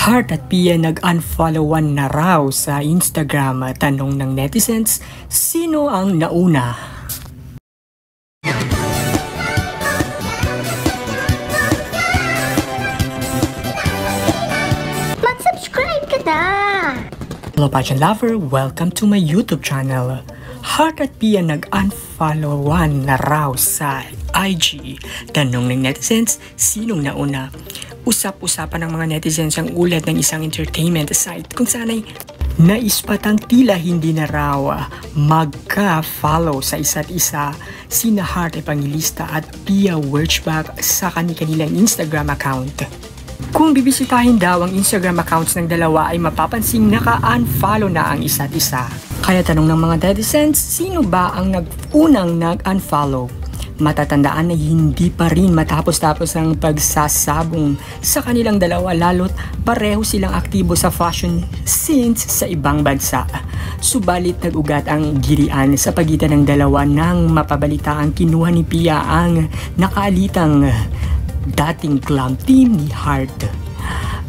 Heart at Pia nag-unfollowan na raw sa Instagram. Tanong ng netizens, sino ang nauna? Mag-subscribe ka na! Hello pageant lover, welcome to my YouTube channel. Heart at Pia nag-unfollowan na raw sa IG. Tanong ng netizens, sinong nauna? Usap-usapan ng mga netizens ang ulat ng isang entertainment site kung saan ay naispatang tila hindi na raw magka-follow sa isa't isa sina Heart Evangelista at Pia Wurtzbach sa kanilang Instagram account. Kung bibisitahin daw ang Instagram accounts ng dalawa ay mapapansing naka-unfollow na ang isa't isa. Kaya tanong ng mga netizens, sino ba ang unang nag-unfollow? Matatandaan na hindi pa rin matapos-tapos ang pagsasabong sa kanilang dalawa lalo't pareho silang aktibo sa fashion scenes sa ibang bansa. Subalit nag-ugat ang girian sa pagitan ng dalawa nang mapabalitaang kinuha ni Pia ang nakaalitang dating glam team ni Heart.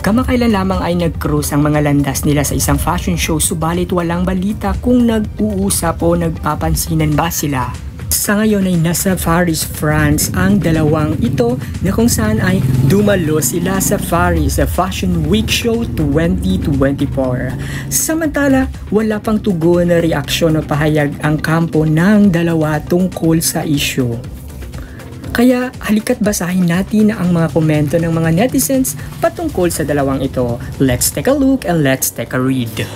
Kamakailan lamang ay nag-cruise ang mga landas nila sa isang fashion show subalit walang balita kung nag-uusap o nagpapansinan ba sila. Sa ngayon ay nasa Paris, France ang dalawang ito na kung saan ay dumalo sila sa Paris Fashion Week Show 2024. Samantala, wala pang tugon na reaksyon o pahayag ang kampo ng dalawa tungkol sa issue. Kaya halika't basahin natin ang mga komento ng mga netizens patungkol sa dalawang ito. Let's take a look and let's take a read.